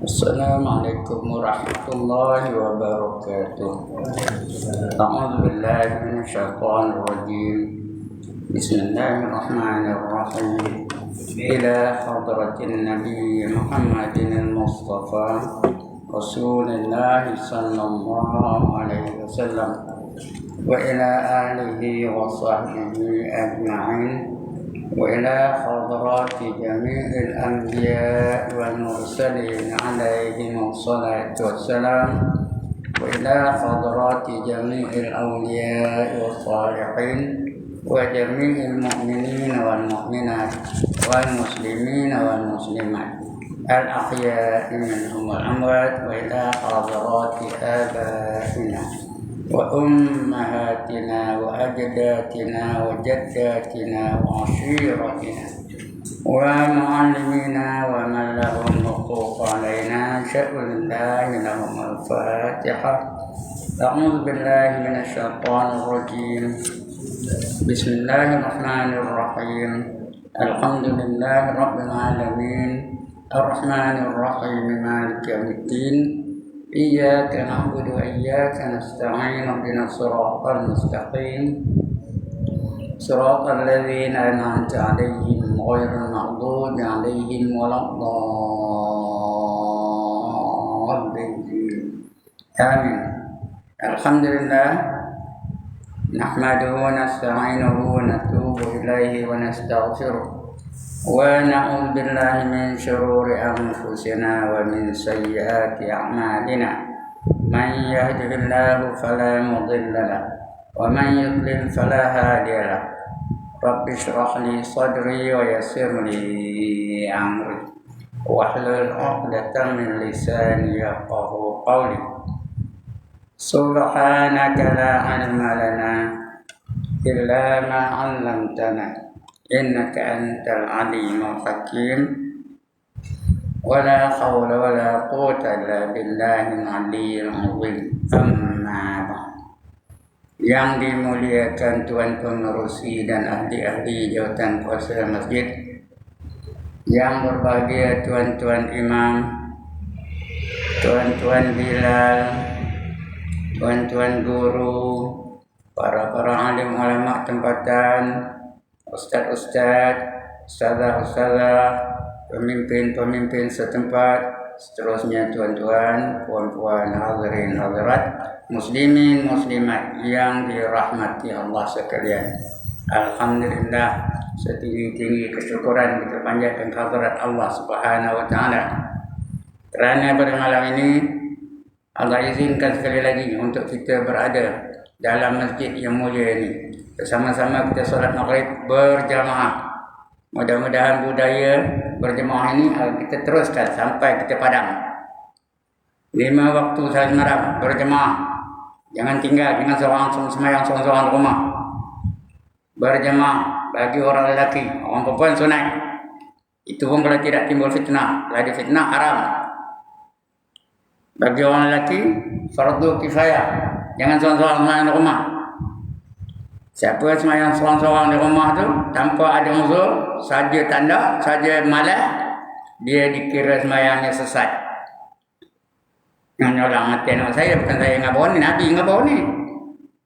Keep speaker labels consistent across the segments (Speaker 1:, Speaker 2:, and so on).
Speaker 1: Assalamualaikum warahmatullahi wabarakatuh. A'udzu billahi minasyaitonir rajim. Bismillahirrahmanirrahim. Ila hadratin Nabi Muhammadin al-Mustafa Rasulullah sallallahu alaihi wasallam wa ila alihi wa sahbihi ajma'in. وإلى حضرات جميع الأنبياء والمرسلين عليهم الصلاة والسلام وإلى حضرات جميع الأولياء والصالحين وجميع المؤمنين والمؤمنات والمسلمين والمسلمات الأحياء منهم والأموات وإلى حضرات آبائنا وأمهاتنا وأجدادنا وجداتنا وعشيرتنا ومعلمينا ومن لهم حقوق علينا شأن الله لهم الفاتحة. أعوذ بالله من الشيطان الرجيم. بسم الله الرحمن الرحيم. الحمد لله رب العالمين الرحمن الرحيم مالك يوم الدين إياك نعبد وإياك نستعين اهدنا الصراط المستقيم صراط الذين أنعمت عليهم غير المغضوب عليهم ولا الضالين آمين. الحمد لله نحمده ونستعينه ونتوب إليه ونستغفره ونعوذ بالله من شرور أنفسنا ومن سيئات أعمالنا. من يهده الله فلا مضل له ومن يضلل فلا هادي له. رب اشرح لي صدري ويسر لي أمري واحلل عقدة من لساني يفقهوا قولي. سبحانك لا علم لنا إلا ما علمتنا إنك أنت العليم الحكيم. ولا حول ولا قوة إلا بالله العلي العظيم. أما بعد. Yang dimuliakan Tuan Pengerusi dan ahli-ahli jawatan kuasa masjid, yang berbahagia tuan-tuan imam, tuan-tuan bilal, tuan-tuan guru, para alim ulama tempatan, ustaz-ustaz, ustazah-ustazah, pemimpin-pemimpin setempat, seterusnya tuan-tuan, puan-puan, hadirin hadirat, muslimin muslimat yang dirahmati Allah sekalian. Alhamdulillah, setinggi-tinggi kesyukuran kita panjatkan kehadirat Allah Subhanahu wa taala. Kerana pada malam ini Allah izinkan sekali lagi untuk kita berada dalam masjid yang mulia ini. Bersama-sama kita solat maghrib berjamaah. Mudah-mudahan budaya berjamaah ini kita teruskan sampai kita padam. 5 waktu salat malam berjamaah. Jangan tinggal, jangan semayang seorang-seorang rumah. Berjamaah bagi orang lelaki, orang perempuan sunat. Itu pun kalau tidak timbul fitnah. Kalau ada fitnah haram. Bagi orang lelaki fardu kifayah. Jangan seorang-seorang semayang di rumah. Siapa semayang seorang-seorang di rumah tu tanpa ada uzur, saja tanda, saja malas, dia dikira semayangnya sesat. Yang orang hati anak saya, bukan saya ngabau ni, Nabi ngabau ni.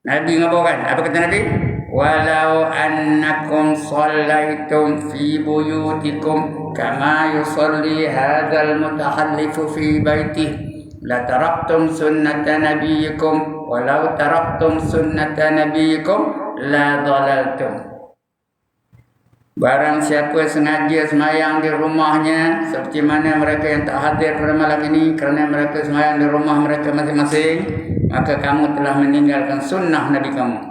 Speaker 1: Nabi ngabau kan? Apa kata Nabi? Walau annakum sallaitum fi buyutikum kama yusalli hadzal mutahallifu fi baitihi la taraktum sunnata nabiyikum walau taraktum sunnata nabiyikum la dhalaltum. Barang siapa sengaja semayang di rumahnya seperti mana mereka yang tak hadir pada malam ini kerana mereka semayang di rumah mereka masing-masing, maka kamu telah meninggalkan sunnah Nabi kamu.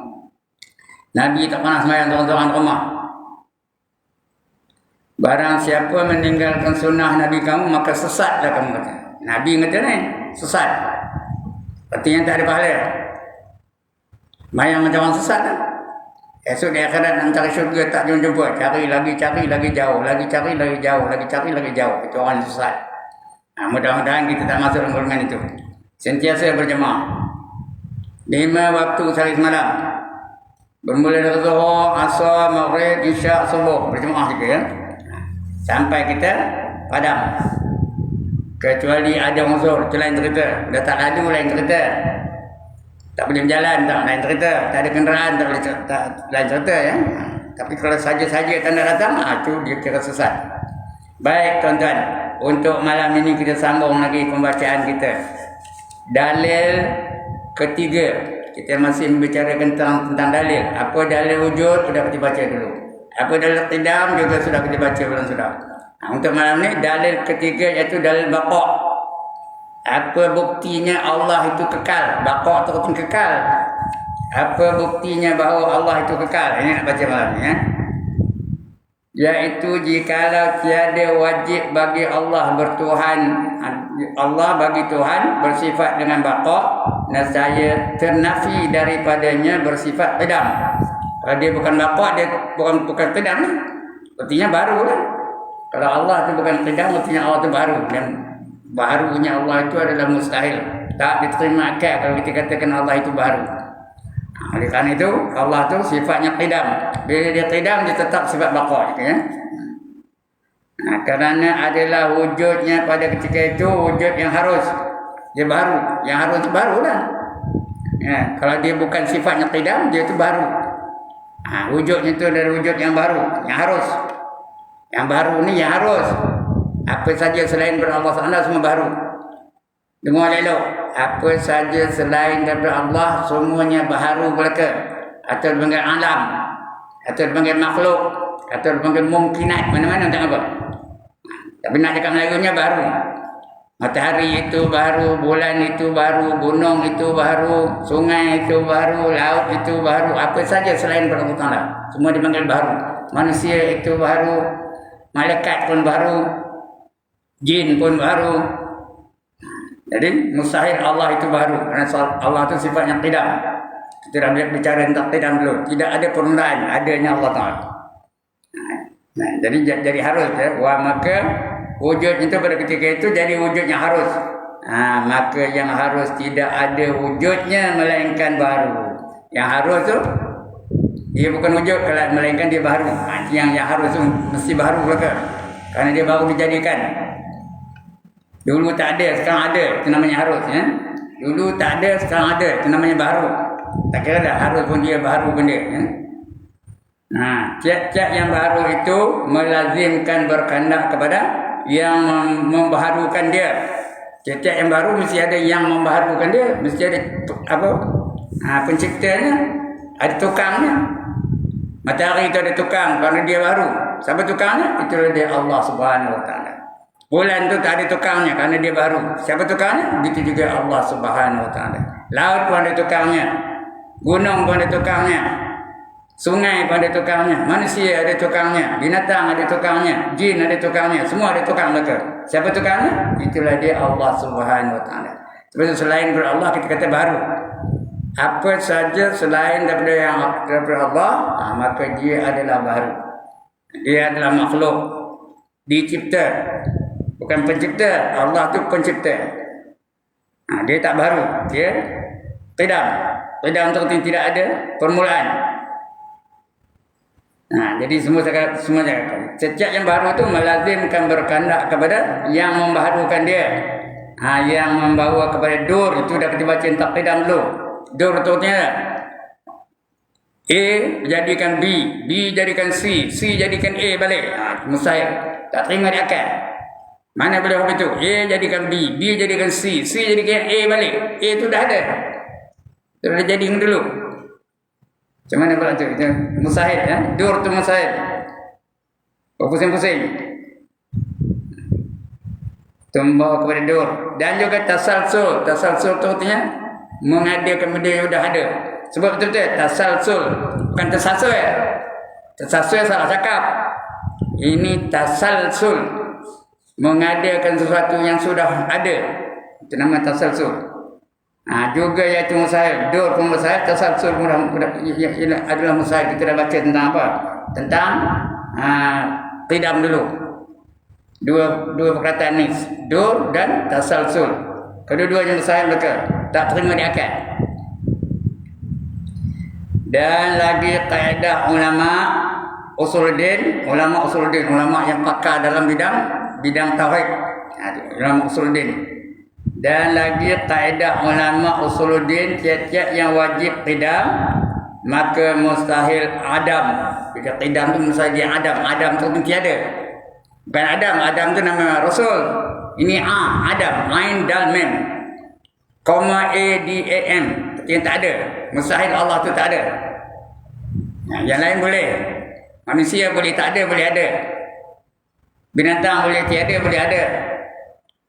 Speaker 1: Nabi tak pernah semayang seorang-seorang rumah. Barang siapa meninggalkan sunnah Nabi kamu, maka sesatlah kamu kata. Nabi kata ni sesat. Artinya tak ada pahala. Mayang macam orang sesat kan? Esok di akhirat nak cari syurga tak jumpa. Cari lagi jauh. Lagi cari lagi jauh. Itu orang sesat. Mudah-mudahan kita tak masuk dalam golongan itu. Sentiasa berjemaah. 5 waktu salat malam. Bermula dari zuhur, asar, maghrib, isyak, subuh. Berjemaah juga ya. sampai kita padam. Kecuali ada unsur, itu lain cerita. Dah tak lalu, lain cerita. Tak boleh berjalan, tak lain cerita. Tak ada kenderaan, tak boleh lain cerita ya. Tapi kalau saja-saja tanda datang, itu dia kira sesat. Baik tuan-tuan, untuk malam ini kita sambung lagi pembacaan kita. Dalil ketiga, kita masih membicarakan tentang dalil. Apa dalil wujud sudah kita baca dulu. Apa dalil qidam juga sudah kita baca belum sudah. Untuk malam ni dalil ketiga iaitu dalil baqa'. Apa buktinya Allah itu kekal? Baqa' itu kekal. Apa buktinya bahawa Allah itu kekal? Ini nak baca malam ni ya. Iaitu jikalau tiada wajib bagi Allah bertuhan, Allah bagi Tuhan bersifat dengan baqa', nescaya ternafi daripadanya bersifat qidam. Kalau dia bukan baqa', dia bukan qidam ni. Artinya baru lah. Kalau Allah itu bukan qidam, artinya Allah itu baru. Dan barunya Allah itu adalah mustahil. Tak diterima akal kalau kita katakan Allah itu baru. Oleh kerana itu, Allah itu sifatnya qidam. Bila dia qidam, dia tetap sifat baqa'. Ya? Kerana adalah wujudnya pada ketika itu wujud yang harus. Dia baru. Yang harus itu baru lah. Ya, kalau dia bukan sifatnya qidam, dia itu baru. Wujudnya itu adalah wujud yang baru. Yang harus. Yang baru ni yang harus. Apa saja selain daripada Allah SWT semua baru. Dengar elok. Apa saja selain daripada Allah semuanya baharu belaka. Atau dipanggil alam. Atau dipanggil makhluk. Atau dipanggil mungkinat. Mana-mana tak apa. Tapi nak cakap Melayunya baru. Matahari itu baru. Bulan itu baru. Gunung itu baru. Sungai itu baru. Laut itu baru. Apa saja selain daripada Allah SWT semua dipanggil baru. Manusia itu baru. Malaikat pun baru, jin pun baru. Jadi mustahil Allah itu baru. Kerana Allah itu sifatnya qidam. Kita dah bicara tentang qidam dulu. Tidak ada penundaan, adanya Allah Ta'ala. Jadi harus ya. Wah, maka wujud itu pada ketika itu jadi wujudnya harus. Maka yang harus tidak ada wujudnya melainkan baru. Yang harus tu dia bukan wujud kalau melainkan dia baru. Yang harus tu mesti baru belaka. Kerana dia baru dijadikan. Dulu tak ada, sekarang ada. Itu namanya harus ya. Dulu tak ada, sekarang ada. Itu namanya baru. Tak kira dah harus pun dia baru benda ya. Tiap-tiap yang baru itu melazimkan berkehendak kepada yang membaharukan dia. Tiap-tiap yang baru mesti ada yang membaharukan dia. Mesti ada penciptanya. Ada tukangnya. Matahari itu ada tukang kerana dia baru. Siapa tukangnya? Itulah dia Allah Subhanahu Wa Taala. Bulan itu tak ada tukangnya kerana dia baru. Siapa tukangnya? Begitu juga Allah Subhanahu Wa Taala. Laut pun ada tukangnya. Gunung pun ada tukangnya. Sungai pun ada tukangnya. Manusia ada tukangnya. Binatang ada tukangnya. Jin ada tukangnya. Semua ada tukang mereka. Siapa tukangnya? Itulah dia Allah Subhanahu Wa Taala. Sebab selain daripada Allah kita kata baru. Apa saja selain daripada Allah, maka dia adalah baru. Dia adalah makhluk dicipta, bukan pencipta. Allah tu pencipta. Dia tak baru, dia qidam. Qidam tu tidak ada permulaan. Jadi semua setiap yang baru itu melazimkan berkehendak kepada yang membaharukan dia. Yang membawa kepada dur itu dah kita baca tentang qidam dulu. Dur betulnya A jadikan B, B jadikan C, C jadikan A balik. Mustahil. Tak terima di akal. Mana boleh begitu? A jadikan B, B jadikan C, C jadikan A balik. A itu dah ada. Itu dah jadi dulu. Macam mana pula tu? Mustahil ya. Dur tu mustahil. Pusing-pusing. Membawa kepada dur. Dan juga tasalsul. Tasalsul tu artinya mengadakan benda yang dah ada. Sebab betul-betul tasalsul, bukan tersasul ya. Tersasul salah cakap. Ini tasalsul, mengadakan sesuatu yang sudah ada. Itu nama tasalsul. Juga iaitu mustahil. Dur pun mustahil, tasalsul pun adalah mustahil. Kita dah baca tentang apa? Tentang qidam dulu. Dua perkataan ni, dur dan tasalsul. Kedua-duanya mustahil mereka. Tak terima di akal. Dan lagi kaedah ulama usuluddin, ulama usuluddin, ulama yang pakar dalam bidang tauhid. Ulama usuluddin. Dan lagi kaedah ulama usuluddin, tiap-tiap yang wajib qidam maka mustahil adam. Bila qidam tu mustahil adam. Adam tu tiada. Bukan Adam tu nama Rasul. Ini Adam, Ain Dal Mem. Koma ADAM. Yang tak ada. Mustahil Allah tu tak ada. Yang lain boleh. Manusia boleh tak ada, boleh ada. Binatang boleh tiada, boleh ada.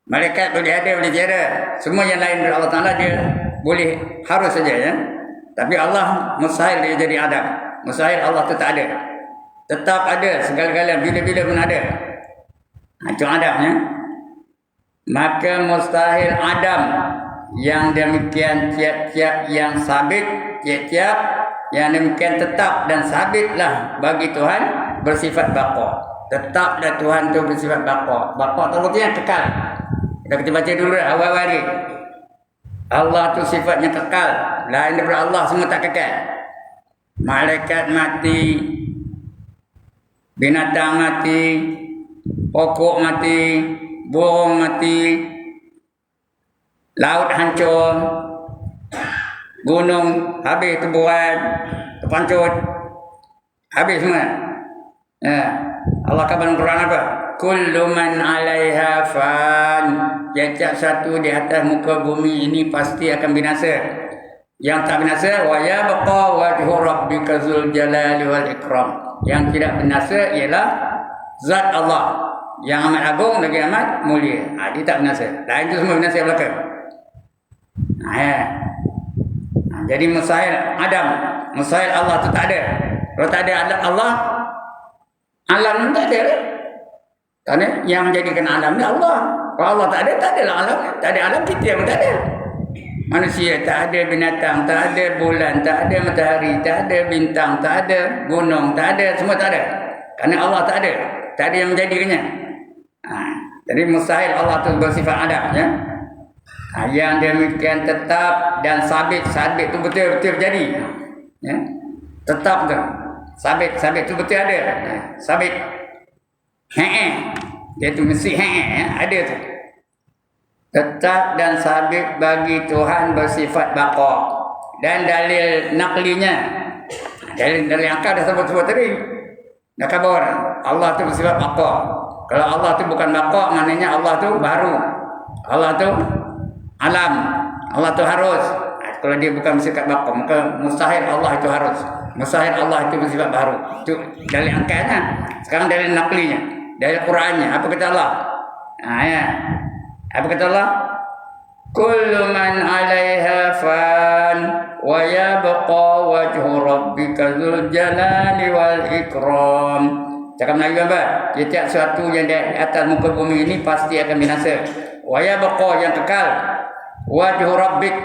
Speaker 1: Malaikat boleh ada, boleh tiada. Semua yang lain dari Allah Ta'ala dia boleh, harus saja ya. Tapi Allah mustahil dia jadi Adam. Mustahil Allah tu tak ada. Tetap ada segala-galanya, bila-bila pun ada. Itu Adam ya. Maka mustahil Adam yang demikian tiap-tiap yang sabit, tiap-tiap yang demikian tetap dan sabitlah bagi Tuhan bersifat baqa. Tetaplah Tuhan tu bersifat baqa. Baqa tu artinya kekal. Kita baca dulu awal hari. Allah tu sifatnya kekal. Lain daripada Allah semua tak kekal. Malaikat mati, binatang mati, pokok mati, burung mati, laut hancur, gunung habis teburan, terpancut, habis semua. Allah kata dalam Quran apa? Kullu man 'alaiha fan. Tiap satu di atas muka bumi ini pasti akan binasa. Yang tak binasa, wa yabqa wajhu rabbika dzul jalali wal ikram. Yang tidak binasa ialah zat Allah yang amat agung lagi amat mulia. Dia tak binasa. Lain tu semua binasa belakang. Jadi mustahil Adam, mustahil Allah tu tak ada. Kalau tak ada Allah, alam pun tak ada. Kerana yang menjadikan alam ni Allah. Kalau Allah tak ada, tak adalah alam. Tak ada alam, kita pun tak ada. Manusia tak ada, binatang tak ada, bulan tak ada, matahari tak ada, bintang tak ada, gunung tak ada, semua tak ada. Kerana Allah tak ada. Tak ada yang menjadikannya. Jadi mustahil Allah tu bersifat Adam ya. Yang demikian tetap dan sabit tu betul-betul jadi ya. Tetap tu sabit tu betul ada sabit dia tu mesti ya. Ada tu tetap dan sabit bagi Tuhan bersifat baqa. Dan dalil naklinya, dalil akal dah sebut tadi dah khabar Allah tu bersifat baqa. Kalau Allah tu bukan baqa, maknanya Allah tu baru, Allah tu alam, Allah tu harus. Kalau dia bukan bersifat baqa, maka mustahil Allah itu harus, mustahil Allah itu bersifat baru. Itu dalil akalnya. Sekarang dalil naklinya, dalil Qurannya. Apa kata Allah? Ya. Apa kata Allah? Kullu man 'alaiha fan wa yabqa wajhu rabbika dzul jalali wal ikram. Cakap Melayu apa? Setiap sesuatu yang di atas muka bumi ini pasti akan binasa. Wa yabqa yang kekal. Wajhu rabbik,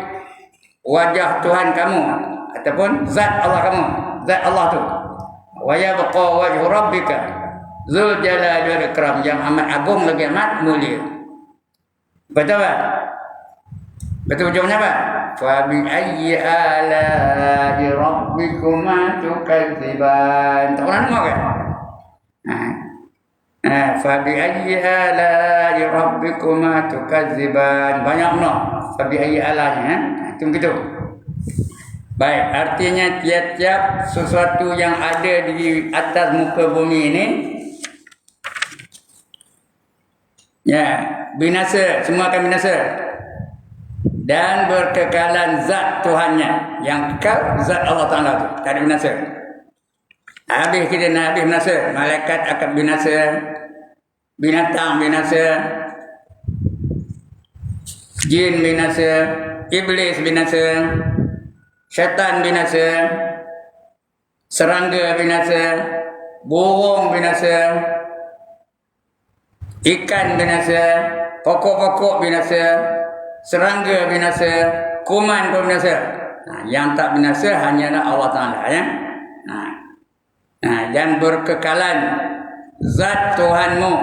Speaker 1: wajah Tuhan kamu ataupun zat Allah kamu, zat Allah tu. Wa yabqa wajhu rabbika dzul jalali wal ikram, yang amat agung lagi amat mulia. Betul tak? Betul ujungnya apa? Fa bi ayyi ala'i rabbikuma tukadziban. Tak pernah dengar ke? Fa bi ayyi ala'i rabbikuma tukadziban. Banyak benar. Fa bi ayyi ala'nya. Itu begitu. Baik, artinya tiap-tiap sesuatu yang ada di atas muka bumi ini ya, binasa, semua akan binasa. Dan berkekalan zat Tuhannya. Yang kekal zat Allah Ta'ala tu, tak ada binasa. Habis kita nak habis binasa, malaikat akan binasa, binatang binasa, jin binasa, iblis binasa, syaitan binasa, serangga binasa, burung binasa, ikan binasa, pokok-pokok binasa, serangga binasa, kuman pun binasa. Yang tak binasa hanyalah Allah Ta'ala ya. Dan berkekalan zat Tuhanmu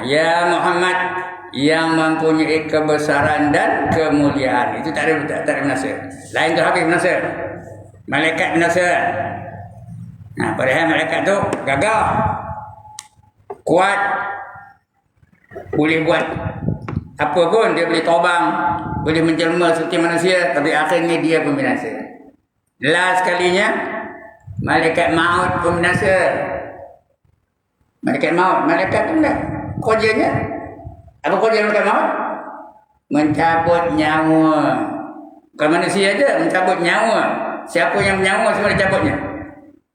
Speaker 1: ya Muhammad yang mempunyai kebesaran dan kemuliaan. Itu tak ada binasa. Lain tu habis binasa. Malaikat binasa. Padahal malaikat tu gagah, kuat, boleh buat apa pun. Dia boleh terbang, boleh menjelma seperti manusia, tapi akhirnya dia pun binasa. Last kalinya malaikat maut pun binasa. Malaikat tu enggak kerjanya apa? Kerja malaikat maut mencabut nyawa. Bukan manusia aja mencabut nyawa. Siapa yang menyawa semua dicabutnya.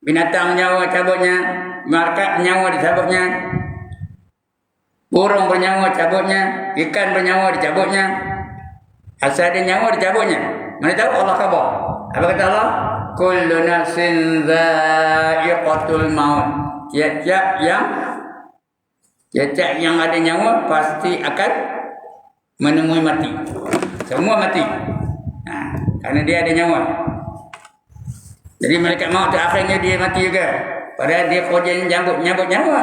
Speaker 1: Binatang nyawa cabutnya, malaikat nyawa dicabutnya, burung bernyawa cabutnya, ikan bernyawa dicabutnya. Asal ada nyawa dicabutnya. Mana tahu Allah khabar. Apa kata Allah? Kullu nafsin dha'iqatul maut. Tiap-tiap yang ada nyawa pasti akan menemui mati. Semua mati. Kerana dia ada nyawa. Jadi malaikat maut tu akhirnya dia mati juga. Padahal dia kerjanya nyabut nyawa.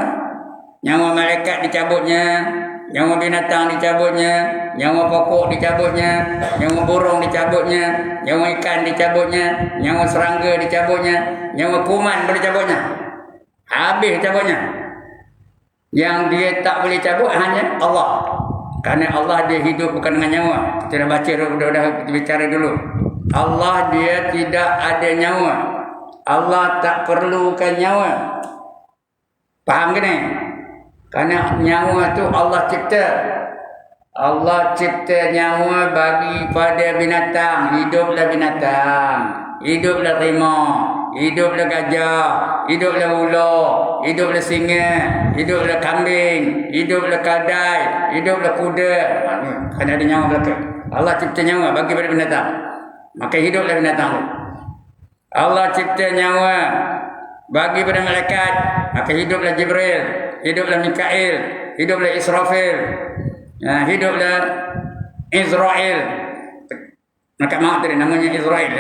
Speaker 1: Nyawa malaikat dicabutnya, nyawa binatang dicabutnya, nyawa pokok dicabutnya, nyawa burung dicabutnya, nyawa ikan dicabutnya, nyawa serangga dicabutnya, nyawa kuman boleh cabutnya. Habis cabutnya. Yang dia tak boleh cabut hanya Allah. Kerana Allah dia hidup bukan dengan nyawa. Kita dah baca dah bicara dulu. Allah dia tidak ada nyawa. Allah tak perlukan nyawa. Faham ke ni? Kerana nyawa tu Allah cipta. Allah cipta nyawa bagi pada binatang. Hiduplah binatang. Hiduplah rimau. Hiduplah gajah. Hiduplah ular. Hiduplah singa. Hiduplah kambing. Hiduplah kadai. Hiduplah kuda. Kerana ada nyawa belakang. Allah cipta nyawa bagi pada binatang. Maka hiduplah binatang tu. Allah cipta nyawa bagi pada malaikat. Maka hiduplah Jibril. Hiduplah Mikail. Hiduplah Israfil. Hiduplah Israel. Malaikat maut tadi namanya Israel.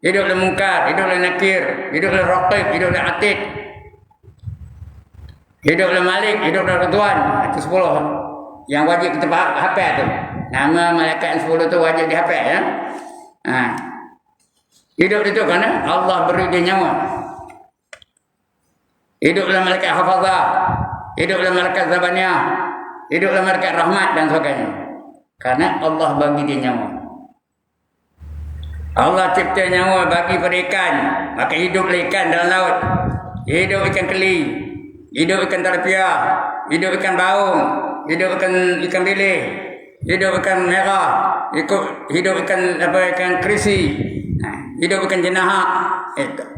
Speaker 1: Hiduplah Munkar. Hiduplah Nakir. Hiduplah Raqib. Hiduplah Atid. Hiduplah Malik. Hiduplah Ridwan. Itu 10 yang wajib kita hafal tu. Nama malaikat 10 tu wajib dihafal ya. Hidup itu kerana Allah beri dia nyawa. Hiduplah malaikat hafazah. Hiduplah malaikat zabaniyah. Hiduplah malaikat rahmat dan sebagainya. Kerana Allah bagi dia nyawa. Allah cipta nyawa bagi pada ikan. Maka hiduplah ikan dalam laut. Hidup ikan keli. Hidup ikan talapia. Hidup ikan baung. Hidup ikan bilih. Hidup ikan merah. Hidup ikan krisi. Hidup ikan jenahak.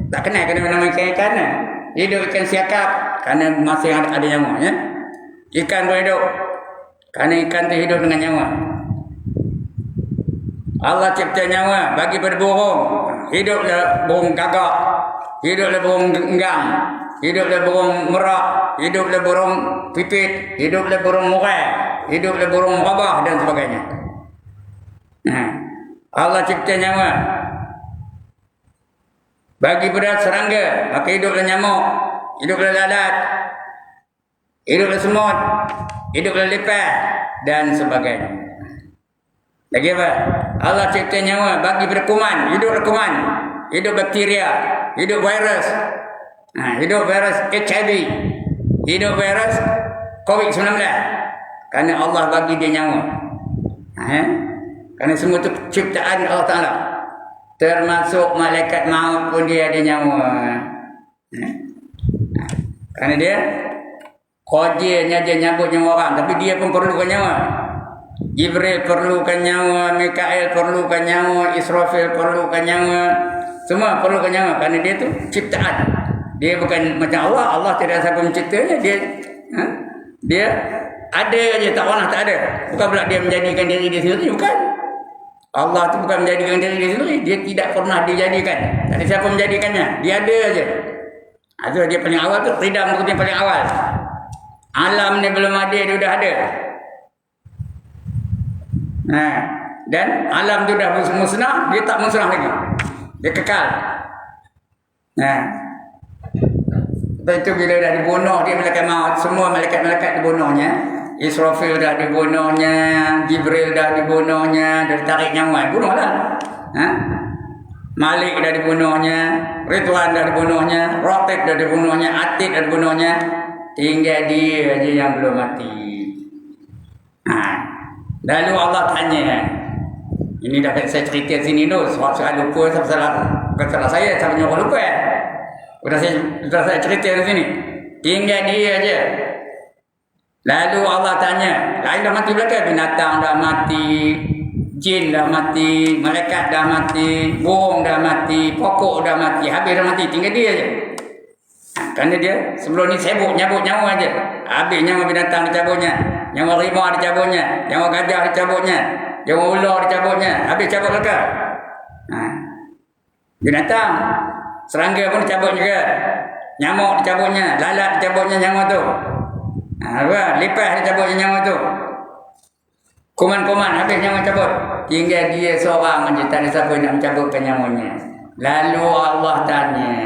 Speaker 1: Tak kenal kena nama ikan. Hidup ikan siakap. Kerana masih ada nyawa. Ya? Ikan pun hidup. Kerana ikan tu hidup dengan nyawa. Allah cipta nyawa bagi pada burung. Hiduplah burung gagak. Hiduplah burung enggang. Hiduplah burung merak. Hiduplah burung pipit. Hiduplah burung murai. Hiduplah burung rabah dan sebagainya. Allah cipta nyawa bagi pada serangga. Maka hiduplah nyamuk. Hiduplah lalat. Hiduplah semut. Hiduplah lipas dan sebagainya. Lagi apa? Allah cipta nyawa bagi pada kuman. Hiduplah kuman. Hidup bakteria. Hidup virus. Hidup virus HIV. Hidup virus COVID-19. Kerana Allah bagi dia nyawa. Kerana semua itu ciptaan Allah Ta'ala. Termasuk malaikat maut pun dia ada nyawa. Kerana dia kerjanya dia nyabut nyawa orang. Tapi dia pun perlukan nyawa. Jibril perlukan nyawa. Mikail perlukan nyawa. Israfil perlukan nyawa. Semua perlukan nyawa. Kerana dia tu ciptaan. Dia bukan macam Allah. Allah tidak siapa menciptanya. Dia ada aja, tak pernah tak ada. Bukan pula dia menjadikan diri dia sendiri. Bukan. Allah tu bukan menjadikan diri dia sendiri. Dia tidak pernah dijadikan. Tak ada siapa menjadikannya. Dia ada aja. Itu dia paling awal tu. Ridam tu yang paling awal. Alam ni belum ada, dia dah ada. Dan alam tu dah musnah, dia tak musnah lagi. Dia kekal. Itu bila dah dibunuh dia malaikat maut, semua malaikat-malaikat dibunuhnya. Israfil dah dibunuhnya, Jibril dah dibunuhnya, dah ditarik nyawa, bunuhlah. Malik dah dibunuhnya, Ridwan dah dibunuhnya, Rotek dah dibunuhnya, Atik dah dibunuhnya. Tinggal dia aja yang belum mati. Lalu Allah tanya, ini dah saya cerita sini tu, soal lupa bukan salah saya, saya punya orang lupa. Sudah saya cerita di sini. Tinggal dia aja. Lalu Allah tanya, lain dah mati belakang, binatang dah mati, jin dah mati, malaikat dah mati, burung dah mati, pokok dah mati, habis dah mati, tinggal dia aja. Kerana dia sebelum ni sibuk nyabut nyawa aja. Habis nyawa binatang dicabutnya, nyawa rimau dicabutnya, nyawa gajah dicabutnya, nyawa ular dicabutnya, habis cabut belakang. Binatang, serangga pun dicabut juga, nyamuk dicabutnya, lalat dicabutnya nyawa tu. Lipas dicabutnya nyawa tu. Kuman-kuman habis nyawa cabut. Tinggal dia seorang aja, tak ada siapa nak mencabutkan nyawanya. Lalu Allah tanya,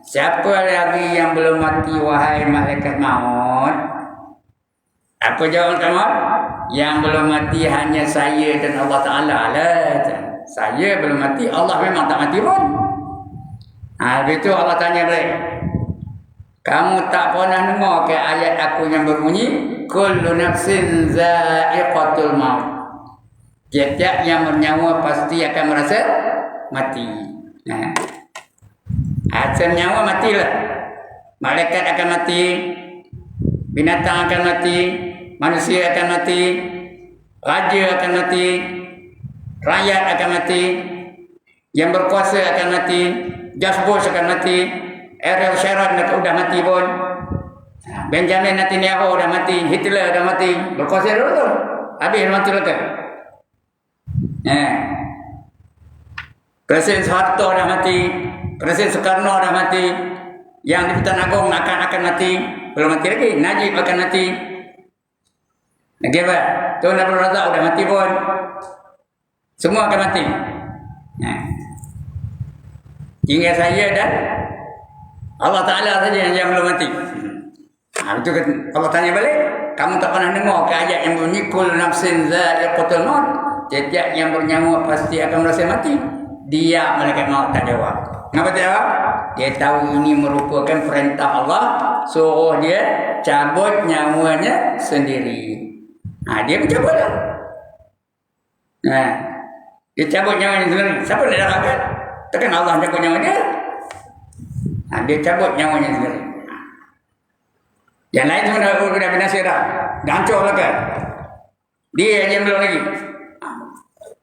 Speaker 1: siapa lagi yang belum mati wahai malaikat maut? Apa jawaban kamu? Yang belum mati hanya saya dan Allah Ta'ala lah. Saya belum mati, Allah memang tak mati pun. Habis itu Allah tanya balik, kamu tak pernah dengar ke ayat aku yang berbunyi kullu nafsin za'iqatul maut? Tiap-tiap yang bernyawa pasti akan merasa mati. Asal nyawa matilah. Malaikat akan mati, binatang akan mati, manusia akan mati, raja akan mati, rakyat akan mati, yang berkuasa akan mati, George Bush akan mati, Ariel Sharon sudah mati pun, Benjamin Netanyahu dah mati, Hitler dah mati, berkuasa dulu tu, habis mati lagi. Presiden Soeharto dah mati, Presiden Soekarno dah mati, yang di Pertuan Agong akan mati, belum mati lagi, Najib akan mati. Lagi apa? Tun Abdul Razak sudah mati pun, semua akan mati. Tinggal saya dan Allah Ta'ala saja yang belum mati. Itu Allah tanya balik, kamu tak pernah dengar ke ayat yang bunyi kullu nafsin za'iqatul maut? Setiap yang bernyawa pasti akan merasa mati. Dia malaikat maut tak jawab. Kenapa tak jawab? Dia tahu ini merupakan perintah Allah, suruh dia cabut nyawanya sendiri. Dia mencabut lah. Dia cabut nyawanya sendiri. Siapa nak darahkan? Takkan Allah cabut nyawa dia? Dia cabut nyawanya sendiri. Yang lain semua dah binasa dah. Dah hancur lah kan. Dia yang belum lagi.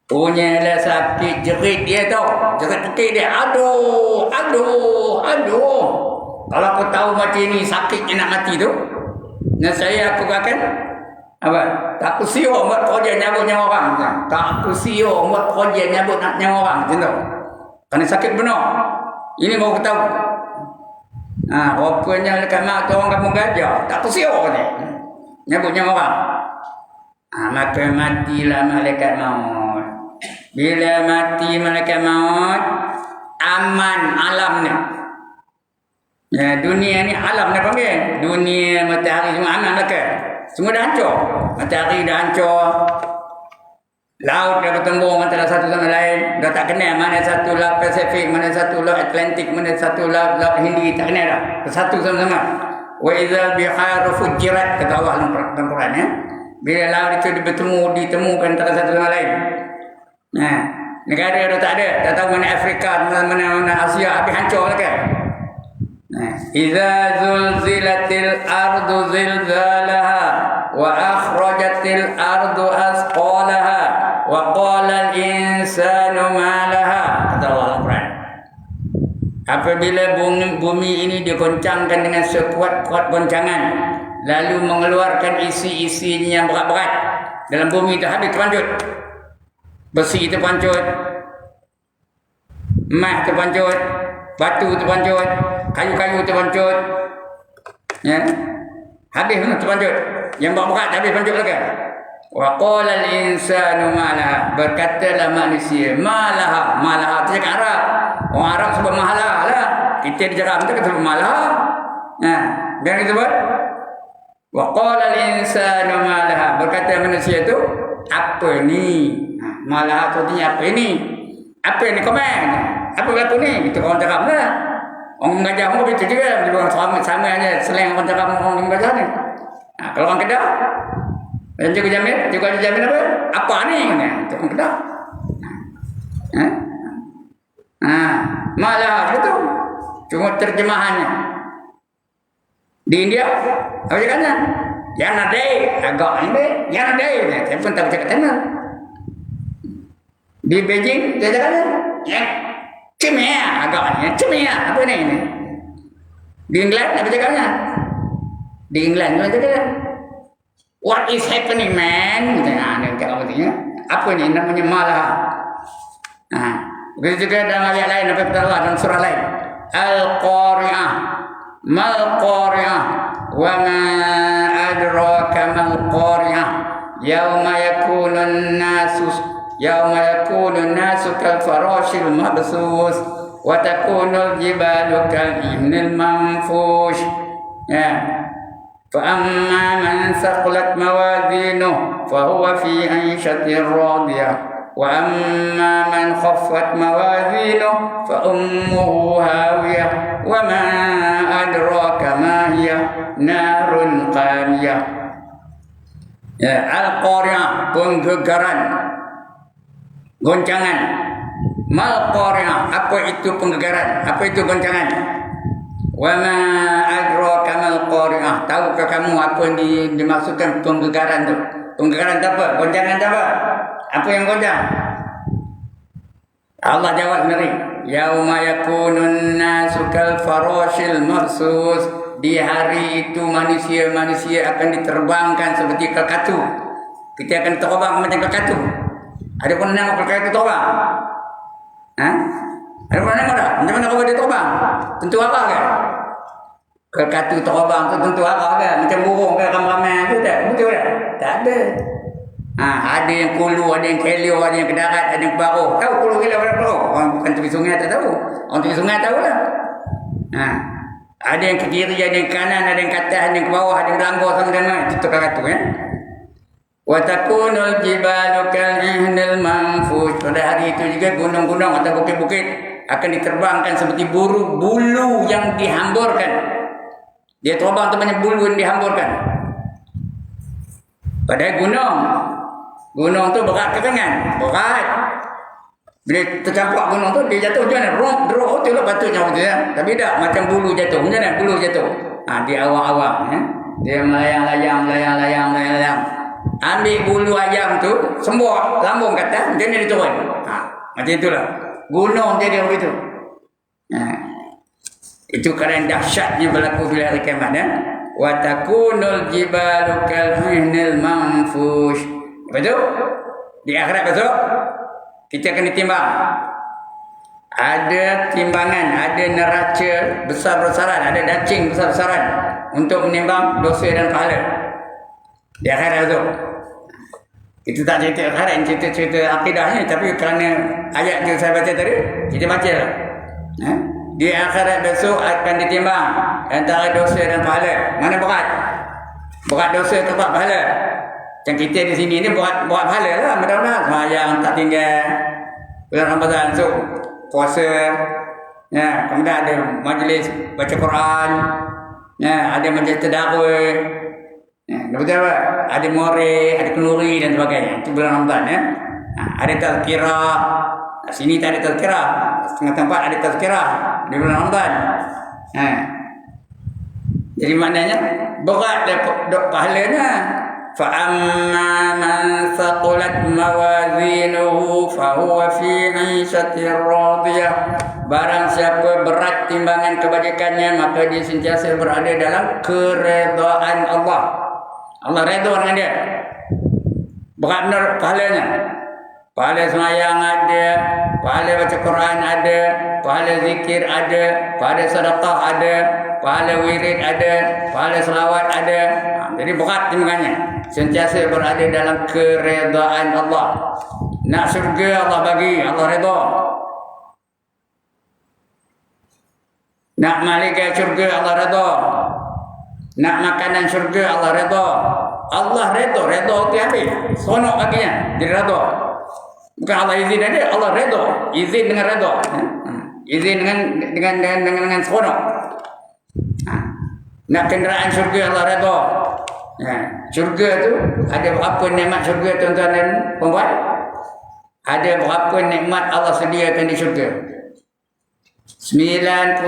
Speaker 1: Punyalah sakit jerit dia tau. Jerit kekik dia. Aduh. Kalau aku tahu mati ni sakitnya nak mati tu, saya aku akan apa? Tak aku siok buat kerja nyabut nyawa orang. Tak aku siok buat kerja nyabut nyawa orang. Macam tu. Kerana sakit benar. Ini baru aku tahu. Rupanya dekat mak tu orang kampung gajah. Tak aku siok ni. Nyabut nyawa orang. Maka matilah malaikat maut. Bila mati malaikat maut, aman alam ni. Dunia ni alam dah panggil. Dunia, matahari semua aman belakang. Semua dah hancur. Matahari dah hancur. Laut dah bertembung antara satu sama lain. Dah tak kenal mana satu laut Pasifik, mana satu laut Atlantik, mana satu laut Hindi. Tak kenal dah. Satu sama-sama. Wa idzal biharu fujirat, kata Allah dalam Quran ya. Bila laut itu ditemukan antara satu sama lain. Negara dah tak ada. Tak tahu mana Afrika, mana Asia, habis hancur lah kan. Idza zulzilatil ardu zilzalaha wa akhrajatil ardu asqalaha wa qala al insanu ma laha, kata Allah dalam Quran. Apabila bumi ini digoncangkan dengan sekuat-kuat goncangan, lalu mengeluarkan isi-isinya yang berat-berat dalam bumi itu, habis terpancut. Besi terpancut, emas terpancut, batu terpancut, kayu-kayu terpancut, habis pun terpancut. Yang berat-berat habis pancut lagi. Wa qala al-insanu ma laha, berkatalah manusia, ma laha tu cakap Arab. Orang Arab sebut mahala lah. Kita di Jerman tu kata mahala. Jangan disebut. Wa qala al-insanu ma laha, berkata manusia tu, apa ni? Ma laha tu artinya apa ini? Apa ni komen? Apa berlaku ni? Itu orang cakap lah. Orang mengajar pun begitu juga. Dia orang sama aja selain orang cakap orang mengajar ni. Kalau orang Kedah, dan juga jamin apa? Apa ni? Itu orang Kedah. Malah itu cuma terjemahannya. Di India, apa cakapnya? Yang ada agak ini, yang ada. Saya pun tak cakap tanah. Di Beijing, dia cakapnya, yang cemia agaknya, cemia apa ni? Di England, apa cakapnya? Di England, apa cakapnya? What is happening, man? Dia cakap artinya. Apa ni namanya malah? Begitu juga dalam ayat lain, apa kata Allah dalam surah lain? Al-Qari'ah, Mal-Qari'ah, wa ma adraka mal-Qari'ah, yauma yakunun nasu kal-farashil mabsus, wa takunul jibalu kal-ihnil manfush. Ya. Fa amma man thaqulat mawazinuhu fa huwa fi 'ishatin radiyah. وأما من خفت موازينه فأمه هاوية وما أدراك ما هي نار قامية. Al-Qari'ah, penggegaran, goncangan. Mal-Qari'ah, apa itu penggegaran? Apa itu goncangan? Wa ma adraka mal-Qari'ah, tahukah kamu apa yang dimaksudkan penggegaran tu? Penggegaran tu apa? Goncangan tu apa? Apa yang goncang? Allah jawab sendiri. Yauma yakunun nasu kal farashil mabsus. Di hari itu manusia akan diterbangkan seperti kakatu. Kita akan terbang macam kakatu. Ada pun nama kakatu terbang? Ada pun nama dah? Macam mana kau dia terbang? Tentu apa kan? Kakatu terbang tu tentu apa kan? Macam burung ke ramai-ramai tu tak? Betul tak? Tak ada. Ada yang kulu, ada yang kelio, ada yang ke darat, ada yang ke bawah. Tahu kulu kelio berapa? Orang bukan tepi sungai tak tahu. Orang tepi sungai tahu lah. Ada yang ke kiri, ada yang ke kanan, ada yang ke atas, ada yang ke bawah, ada yang berlanggar sama-sama. Itu tukar-tukar ya. Wa takunul jibalu kal-ihnil manfush. Pada hari itu juga gunung-gunung atau bukit-bukit akan diterbangkan seperti bulu yang dihamburkan. Dia terbang tu banyak bulu yang dihamburkan. Padahal gunung tu berat ke tangan? Berat. Bila tercampak gunung tu, dia jatuh macam mana? Drop tu lah patutnya macam tu. Tapi tak, macam bulu jatuh. Macam mana bulu jatuh? Di awang-awang. Ya? Dia melayang. Ambil bulu ayam tu, sembuh lambung kat atas, macam mana dia turun? Macam itulah. Gunung jadi begitu. Itu kerana dahsyatnya berlaku bila hari kiamat. Ya? Wa takunul jibalu kal-ihnil manfush. Betul? Di akhirat besok kita akan ditimbang. Ada timbangan, ada neraca besar-besaran, ada dacing besar-besaran untuk menimbang dosa dan pahala. Di akhirat besok. Kita tak cerita akhirat, cerita akidahnya, tapi kerana ayat yang saya baca tadi, kita bacalah. Di akhirat besok akan ditimbang antara dosa dan pahala. Mana berat? Berat dosa atau berat pahala? Macam kita di sini ni buat pahala lah. Mudah-mudahan semayang tak tinggal, bulan Ramadan so puasa, ya, kemudian ada majlis baca Quran, ya, ada majlis tadarus, ya, betul tak? Ada murid, ada kenduri dan sebagainya. Itu bulan Ramadan ya. Ada tazkirah. Sini tak ada tazkirah. Setengah tempat ada tazkirah di bulan Ramadan. Jadi maknanya berat pahalanya. فَأَمَّا مَنْ ثَقُلَتْ مَوَازِينُهُ فَهُوَ فِي عِيشَةٍ رَاضِيَةٍ. Barang siapa berat timbangan kebajikannya, maka dia sentiasa berada dalam keredaan Allah. Allah redha dengan dia. Berat benar pahalanya. Pahala semayang ada, pahala baca Quran ada, pahala zikir ada, pahala sedekah ada, pahala wirid ada, pahala selawat ada. Jadi berat timbangannya. Sentiasa berada dalam keredaan Allah. Nak syurga Allah bagi, Allah redha. Nak malaikat syurga Allah redha. Nak makanan syurga Allah redha. Allah redha tu habis. Seronok baginya, jadi redha. Bukan Allah izin ada, Allah redha. Izin dengan redha. izin dengan seronok. Nak kenderaan syurga Allah redha. Syurga tu ada berapa nikmat syurga tuan-tuan dan puan-puan? Ada berapa nikmat Allah sediakan di syurga? 99%.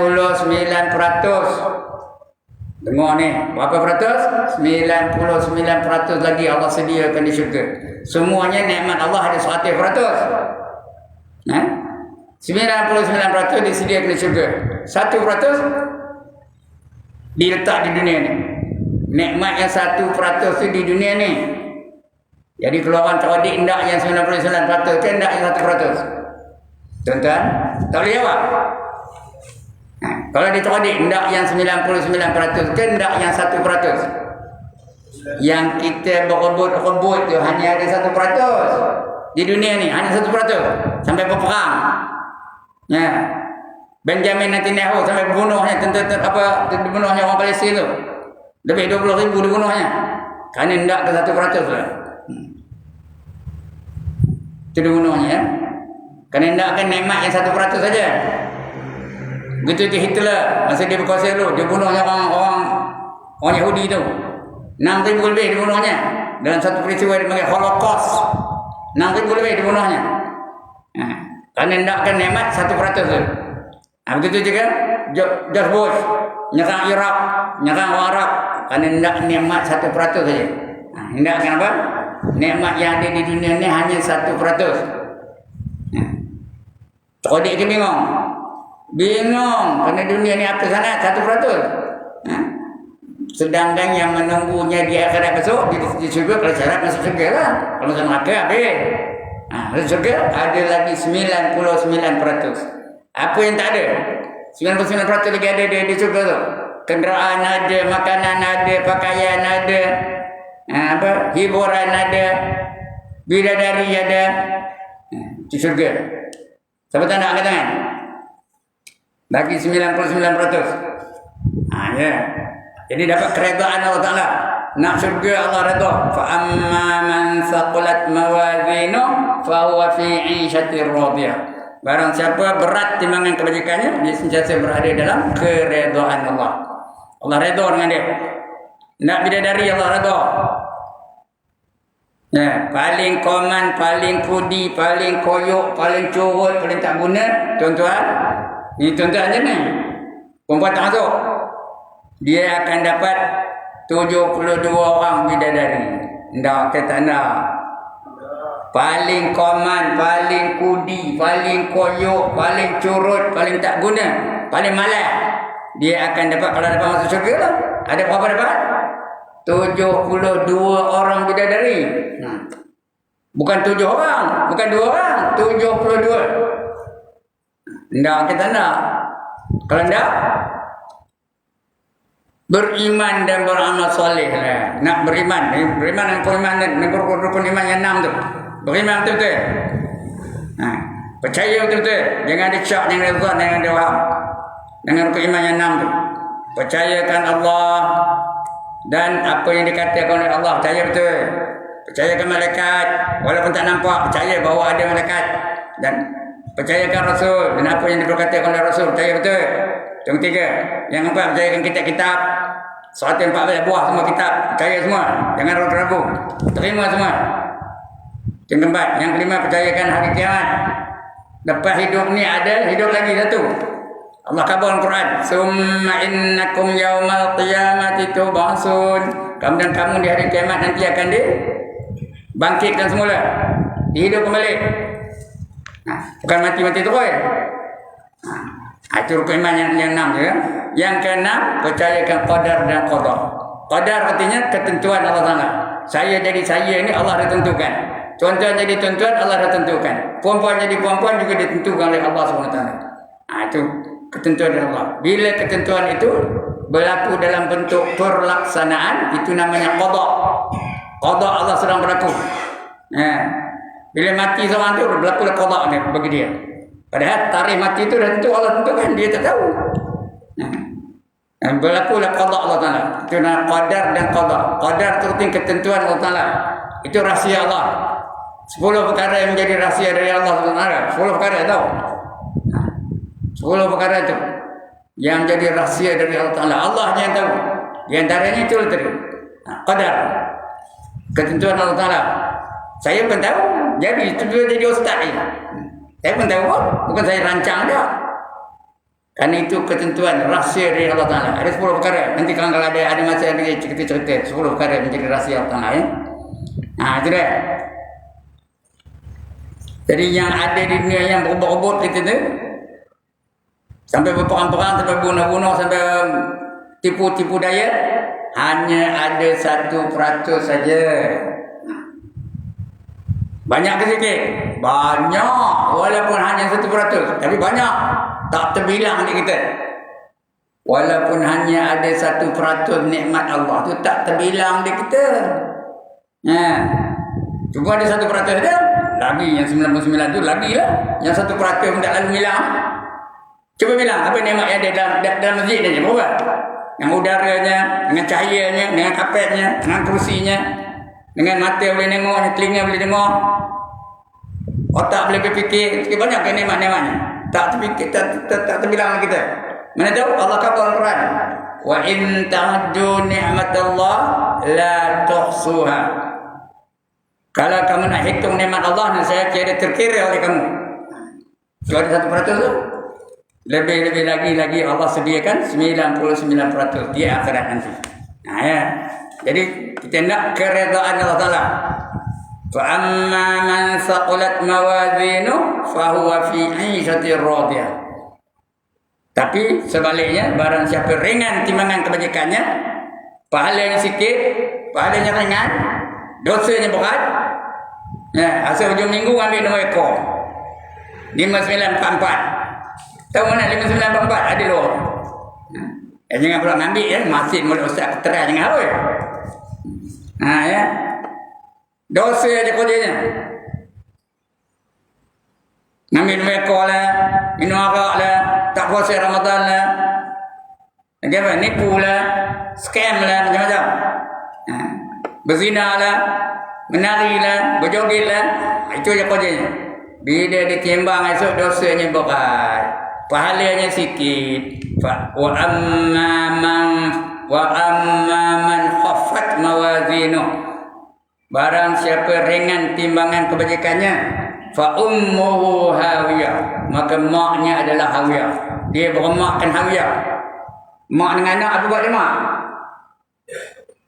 Speaker 1: Dengar ni, berapa peratus? 99% lagi Allah sediakan di syurga. Semuanya nikmat Allah ada 100%. 99% disediakan di syurga. 1% diletak di dunia ni. Nikmat yang 1% tu di dunia ni. Jadi keluaran tawadik hendak yang 99% ke hendak yang 1%? Tuan-tuan, tak boleh jawab. Kalau dia tawadik hendak yang 99% ke hendak yang 1%? Yang kita berebut tu hanya ada 1%. Di dunia ni hanya 1%. Sampai berperang. Benjamin Netanyahu sampai dibunuhnya dibunuhnya orang Palestin tu. Lebih 20,000 dibunuhnya. Kerana hendak ke 1% lah. Itu dibunuhnya. Kerana hendakkan nikmat yang 1% saja. Begitu Hitler masa dia berkuasa dulu, dia bunuhnya orang Yahudi tu. 6,000 lebih dibunuhnya. Dalam satu peristiwa dipanggil Holocaust. 6,000 lebih dibunuhnya. Kerana hendakkan nikmat 1% tu. Begitu juga George Bush nyerang Iraq, nyerang orang Arab, kerana hendak nikmat 1% saja. Hendakkan apa? Nikmat yang ada di dunia ni hanya 1%. Tawadik ke bingung? Bingung, kerana dunia ni apa sangat 1%. Sedangkan yang menunggunya di akhirat besok di syurga, kalau syarat masuk syurga lah. Kalau masuk neraka habis. Masuk syurga ada lagi 99%. Apa yang tak ada? 99% lagi ada di syurga tu. Kenderaan ada, makanan ada, pakaian ada, hiburan ada, bidadari ada. Di syurga. Siapa tak nak angkat tangan? Bagi 99%. Ya. Jadi dapat keredaan Allah Ta'ala. Nak syurga Allah redha. Fa amma man thaqulat mawazinuhu fa huwa fi 'ishatir radiyah. Barang siapa berat timbangan kebajikannya, dia sentiasa berada dalam keredaan Allah. Allah redha dengan dia. Nak bidadari Allah redha. Paling koman, paling kudi, paling koyok, paling curut, paling tak guna, tuan-tuan. Ni tuan-tuan je ni. Perempuan tak masuk. Dia akan dapat 72 orang bidadari. Ndak kata nak. Paling koman, paling kudi, paling koyok, paling curut, paling tak guna, paling malas. Dia akan dapat, kalau dapat masuk syurga lah. Ada berapa dapat? 72 orang bidadari. Bukan 7 orang, bukan 2 orang, 72. Ndak kita nak. Kalau ndak, beriman dan beramal soleh lah. Nak beriman dan rukun iman yang 6 tu. Beriman betul-betul. Percaya betul-betul. Jangan ada syak, jangan ada zon, jangan ada waham. Dengan rukun iman yang 6 tu. Percayakan Allah dan apa yang dikatakan oleh Allah, percaya betul. Percayakan malaikat, walaupun tak nampak, percaya bahawa ada malaikat. Dan percayakan Rasul dan apa yang diberkatakan oleh Rasul, percaya betul. Yang ketiga. Yang keempat, percayakan kitab-kitab. 114 buah semua kitab, percaya semua. Jangan ragu-ragu. Terima semua. Yang keempat. Yang kelima, percayakan hari kiamat. Lepas hidup ni ada, hidup lagi satu. Allah khabar dalam Quran. Summa innakum yawmal qiyamati tub'atsun. Kemudian kamu di hari kiamat nanti akan dibangkitkan semula. Dihidup kembali. Bukan mati-mati terus. Itu rukun iman yang 6 ya. Yang ke-6, percayakan qadar dan qada. Qadar artinya ketentuan Allah Taala. Saya jadi saya ini Allah dah tentukan. Tuan-tuan jadi tuan-tuan Allah dah tentukan. Perempuan jadi perempuan juga ditentukan oleh Allah SWT. Itu ketentuan dari Allah. Bila ketentuan itu berlaku dalam bentuk perlaksanaan, itu namanya qada. Qada Allah sedang berlaku. Bila mati seorang itu berlaku qada bagi dia. Padahal tarikh mati itu dah tentu Allah tentukan, dia tak tahu. Berlakulah qada Allah Taala. Itu nama qadar dan qada. Qadar itu artinya ketentuan Allah Taala. Itu rahsia Allah. 10 perkara yang menjadi rahsia dari Allah Taala. 10 perkara tahu. 10 10 perkara itu yang jadi rahsia dari Allah Ta'ala. Allah yang tahu. Di antaranya itu tadi. Qadar. Ketentuan Allah Ta'ala. Saya pun tahu. Jadi itu dia jadi ustaz ini. Saya pun tahu. Bukan saya rancang dia. Karena itu ketentuan rahsia dari Allah Ta'ala. Ada 10 perkara. Nanti kalau ada masa lagi cerita-cerita 10 perkara menjadi rahsia Allah Ta'ala. Itu dia. Jadi yang ada di dunia yang berebut-rebut kita tu, sampai berperang-perang, sampai bunuh-bunuh, sampai tipu-tipu daya, hanya ada 1% saja. Banyak ke sikit? Banyak. Walaupun hanya 1%, tapi banyak. Tak terbilang di kita. Walaupun hanya ada 1% nikmat Allah tu tak terbilang di kita. Cuma ada 1% saja. Lagi yang 99 tu lagi lah. Yang 1% pun tak lalu bilang. Cuba bilang apa nikmat yang ada dalam masjid ni, berapa? Dengan udaranya, dengan cahayanya, dengan kapetnya, dengan kursinya, dengan mata boleh tengok, telinga boleh dengar, otak boleh berfikir. Banyak kan nikmat-nikmatnya. Tak terfikir, tak terbilang kita. Mana tahu Allah kata dalam Quran, wa in ta'uddu ni'matallah la tuhsuha. Kalau kamu nak hitung nikmat Allah, saya tiada terkira oleh kamu. Kalau ada 1% tu, lebih-lebih lagi Allah sediakan 99% di akhirat nanti. Jadi kita nak keredaan Allah Ta'ala. Fa amma man thaqulat mawazinu fa huwa fi 'ishatir radiyah. Tapi sebaliknya, barang siapa ringan timbangan kebajikannya, pahalanya sikit, pahalanya ringan, dosanya berat. Asal hujung minggu ambil nombor ekor 5944. Tahu mana 5944? Ada loh. Jangan pula ambil ya, masih mulut ustaz keterai jangan apa. Ya. Dosa aja kodenya. Ngambil nombor ekor lah, minum arak lah, tak puasa Ramadan lah. Apa? Nipu lah, scam lah, macam-macam. Berzina lah, menari lah, berjoget lah. Itu je kodenya. Bila ditimbang esok dosanya berat, pahalanya sikit. Wa amma man khaffat mawazinu. Barang siapa ringan timbangan kebajikannya, fa ummuhu hawiyah, maka maknya adalah hawiyah. Dia bermakkan hawiyah. Mak dengan anak apa buat dia mak?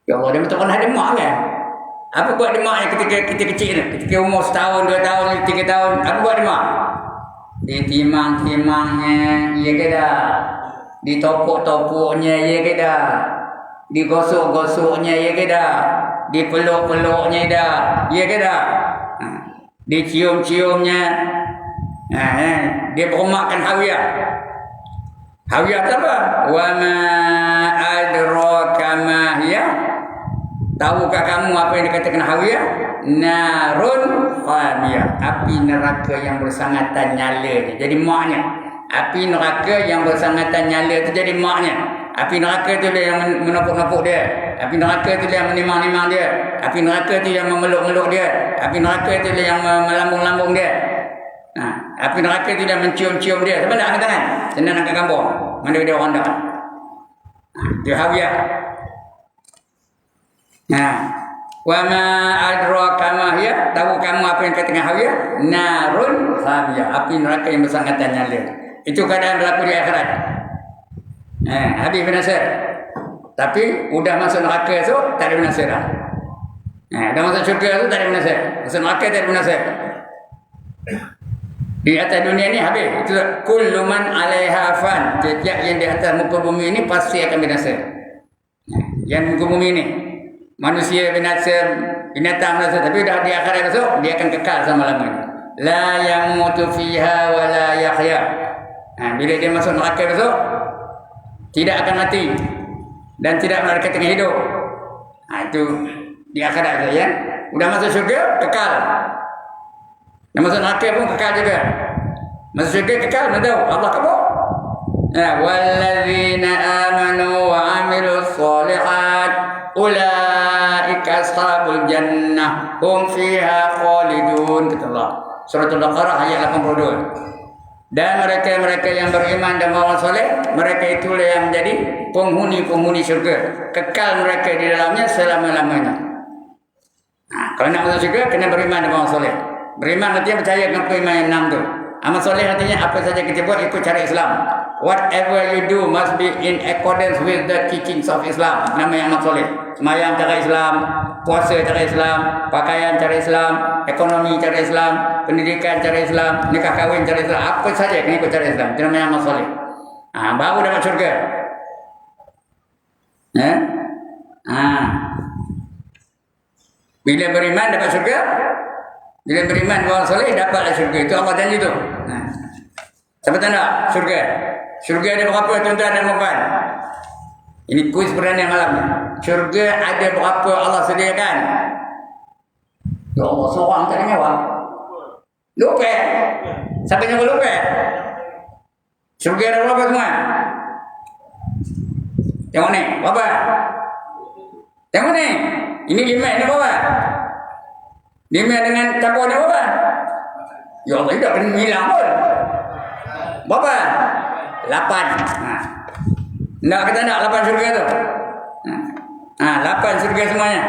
Speaker 1: Ya Allah, dia betul pernah ada mak kan? Apa buat dia mak ketika kita kecil ni? Ketika umur 1 tahun, 2 tahun, 3 tahun, apa buat dia mak? Dia timang-timangnya, ya ke dah? Ditopuk-topuknya, ya ke dah? Digosok-gosoknya, ya ke dah? Dipeluk-peluknya dah, ya ke dah? Dicium-ciumnya. Dia bermakkan hawiyah. Hawiyah tu apa? Wa ma adraka ma hiya. Tahukah kamu apa yang dikatakan hawiyah? Narun khamiyah, api neraka yang bersangatan nyala. Jadi maknya api neraka yang bersangatan nyala itu jadi maknya. Api neraka itu dia yang menepuk-nepuk dia. Api neraka itu dia yang menimang-nimang dia. Api neraka itu yang memeluk-meluk dia. Api neraka itu dia yang melambung-lambung dia. Api neraka itu dia mencium-cium dia. Siapa nak angkat tangan? Senang angkat gambar. Mana dia orang dah. Dia hawiyah. Wa ma adraka ma hiya. Tahu kamu apa yang katakan hawiyah? Narun khamiyah, api neraka yang bersangatan nyala. Itu keadaan berlaku di akhirat. Habis binasa. Tapi udah masuk neraka tu tak ada binasa dah. Dah masuk syurga tu tak ada binasa. Masuk neraka tak ada binasa. Di atas dunia ni habis. Itu kullu man 'alaiha fan. Setiap yang di atas muka bumi ini pasti akan binasa. Yang muka bumi ni manusia binasa, binatang binasa, tapi dah di akhirat masuk dia akan kekal selama-lamanya. La yamutu fiha wa la yahya. Bila dia masuk neraka masuk, tidak akan mati dan tidak melarikan dengan hidup. Itu di akhirat saja. Udah masuk syurga kekal. Dan masuk neraka pun kekal juga. Masuk syurga kekal, mana tahu Allah kabur. Walladzina amanu wa amilus solihat ulaika ashabul jannah hum fiha khalidun, kata Allah. Surah Al-Baqarah ayat 82. Dan mereka-mereka yang beriman dan beramal soleh, mereka itulah yang menjadi penghuni-penghuni syurga. Kekal mereka di dalamnya selama-lamanya. Kalau nak masuk syurga, kena beriman dan beramal soleh. Beriman artinya percaya dengan iman yang 6 tu. Amal soleh artinya apa saja kita buat ikut cara Islam. Whatever you do must be in accordance with the teachings of Islam. Nama yang amal soleh. Semayang cara Islam, puasa cara Islam, pakaian cara Islam, ekonomi cara Islam, pendidikan cara Islam, nikah kahwin cara Islam, apa saja kena ikut cara Islam. Itu namanya amal soleh. Baru dapat syurga. Bila beriman dapat syurga, bila beriman beramal soleh dapatlah syurga. Itu Allah janji tu. Siapa tahu tak syurga? Syurga ada berapa tuan-tuan dan puan? Ini kuis perdana malam ni. Syurga ada berapa Allah sediakan? Ya Allah, seorang tak ada nyawa. Lupa. Siapa nyawa lupa? Syurga ada berapa semua? Tengok ni, berapa? Tengok ni. Ini 5 ni berapa? 5 dengan campur ni berapa? Ya Allah, tak kena hilang pun. Berapa? 8. Nak kata nak 8 syurga tu? 8 syurga semuanya.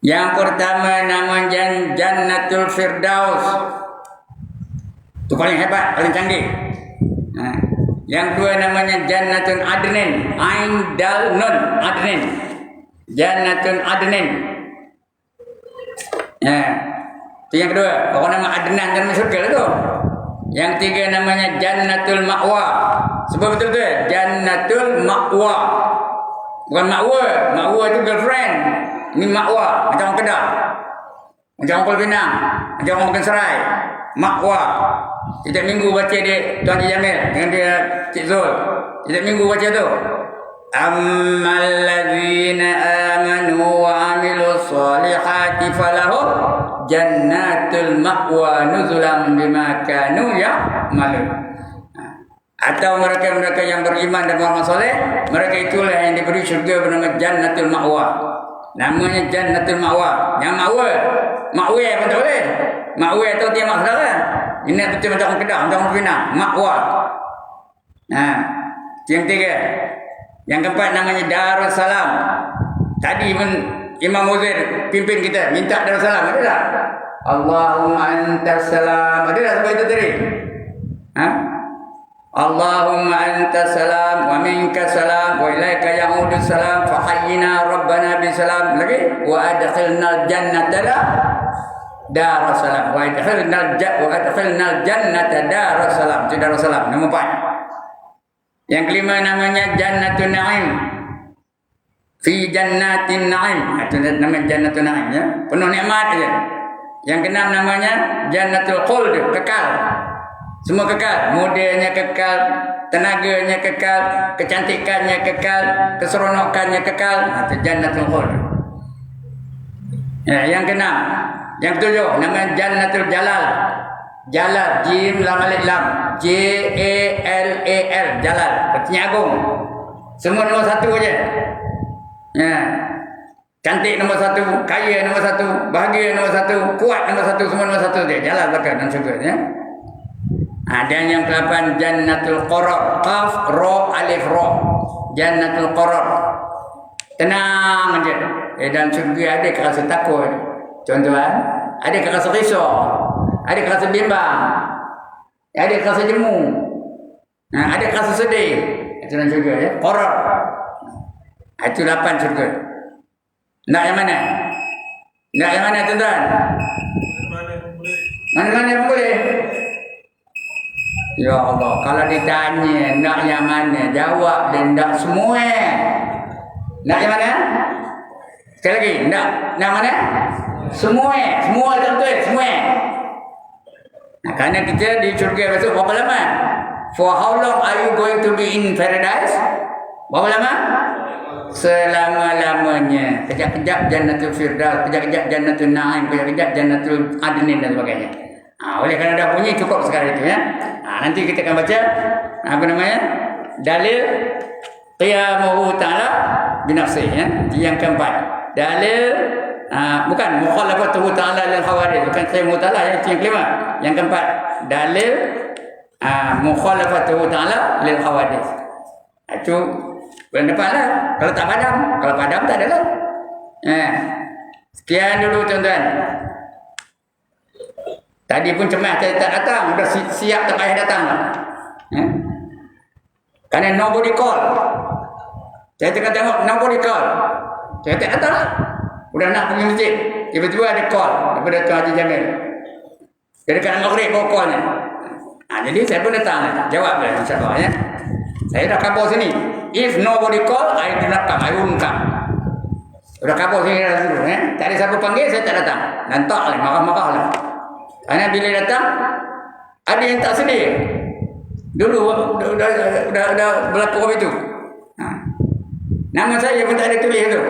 Speaker 1: Yang pertama nama Jannatul Firdaus. Itu paling hebat, paling canggih. Yang kedua namanya Jannatul Adnin. Ain Dal Nun Adnin. Jannatul Adnin. Itu yang kedua. Orang nama Adnan dan syurga lah tu. Yang ketiga namanya Jannatul Ma'wa. Sebab betul-betul Jannatul Ma'wa. Bukan Ma'wa. Ma'wa itu girlfriend. Ini Ma'wa. Macam orang Kedah, macam orang Pulau Pinang, macam orang Makan Serai. Ma'wa. Setiap minggu baca dia Tuan Haji Jamil dengan dia Cik Zul. Setiap minggu baca tu. Ammal ladzina amanu wa amilus solihati falahum jannatul ma'wa nuzulan bima kanu ya'malun. Atau mereka-mereka yang beriman dan beramal soleh, mereka itulah yang diberi syurga bernama Jannatul Ma'wa. Namanya Jannatul Ma'wa. Yang Ma'wa pun tak boleh. Ma'wa tu dia mak saudara. Ini betul macam orang Kedah, macam orang Pinang. Ma'wa. Yang ketiga. Yang keempat namanya Darussalam. Tadi pun Imam Muzair pimpin kita minta Darussalam, ada tak? Allahumma antas salam. Ada tak sebab itu tadi? Allahumma antas salam wa minkas salam wa ilaika ya'udus salam fa hayyina rabbana bisalam. Lagi wa adkhilnal jannata Darussalam. Wa adkhilnal jannata Darussalam. Itu Darussalam nombor 4. Yang kelima namanya Jannatul Na'im. Fi Jannatin Na'im. Itu nama Jannatul Na'im ya. Penuh nikmat aja. Yang keenam namanya Jannatul Khuld, kekal. Semua kekal, mudanya kekal, tenaganya kekal, kecantikannya kekal, keseronokannya kekal. Itu Jannatul Khuld. Yang keenam, yang ketujuh namanya Jannatul Jalal. Jalal, Jim Lam Alif Lam, Jalal, Jalal, artinya agung. Semua nombor 1 aja. Cantik nombor 1, kaya nombor 1, bahagia nombor 1, kuat nombor 1, semua nombor 1 dia. Jalal bakal dan syurga ya. Dan yang ke-8 Jannatul Qarar. Qaf Ra Alif Ra. Jannatul Qarar. Tenang aja. Dalam syurga ada rasa takut. Tuan-tuan, ada rasa risau. Ada rasa bimbang, ada rasa jemu, ada rasa sedih. Itu dalam syurga ya. Qarar. Itu 8 syurga. Nak yang mana? Nak yang mana tuan-tuan? Mana-mana pun boleh. Ya Allah, kalau ditanya nak yang mana, jawab dia nak semua. Nak yang mana? Sekali lagi, nak mana? Semua tak betul, semua. Kerana kita di syurga besok berapa lama? For how long are you going to be in paradise? Berapa lama? Selama-lamanya. Kejap-kejap Jannatul Firdaus, kejap-kejap Jannatul Na'im, kejap-kejap Jannatul Adnin dan sebagainya. Oleh kerana dah bunyi cukup sekali itu ya. Nanti kita akan baca apa namanya? Dalil qiyamuhu ta'ala binafsih ya. Yang keempat. Dalil Bukan mukhalafatuhu ta'ala lil khawarij, bukan saya mutalah yang kelima. Yang keempat, dalil mukhalafatuhu ta'ala lil khawarij. Itu bulan depan lah. Kalau tak padam, tak ada lah. Sekian dulu tuan-tuan. Tadi pun cemas saya tak datang, sudah siap tak payah datang lah. Kerana nobody call. Saya tengok nobody call. Saya tak datang lah. Udah nak pergi masjid, tiba-tiba ada call daripada Tuan Haji Jamil. Dia dekat Maghrib bawa callnya. Jadi saya pun datang lah. Jawab lah insyaAllah ya. Saya dah kabur sini. If nobody call, I do not come. I won't come. Sudah kabur sini dah dulu ya. Tak ada siapa panggil, saya tak datang. Nantak lah, marah-marah lah. Kerana bila datang, ada yang tak sedia. Dulu udah berlaku apa itu. Nama saya pun tak ada tulis tu.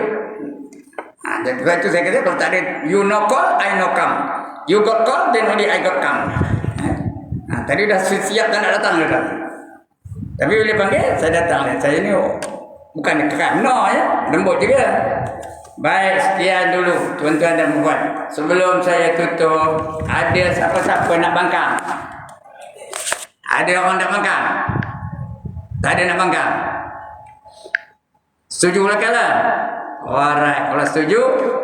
Speaker 1: Sebab itu saya kata, kalau tak ada you no call, I no come. You got call, then only I got come. Tadi dah siap tak nak datang dah. Tapi bila panggil, saya datang. Saya ni bukan keras, no ya, lembut juga. Baik, sekian dulu tuan-tuan dan puan. Sebelum saya tutup, ada siapa-siapa nak bangkang? Ada orang nak bangkang? Tak ada nak bangkang? Setuju lah. Alright, kalau setuju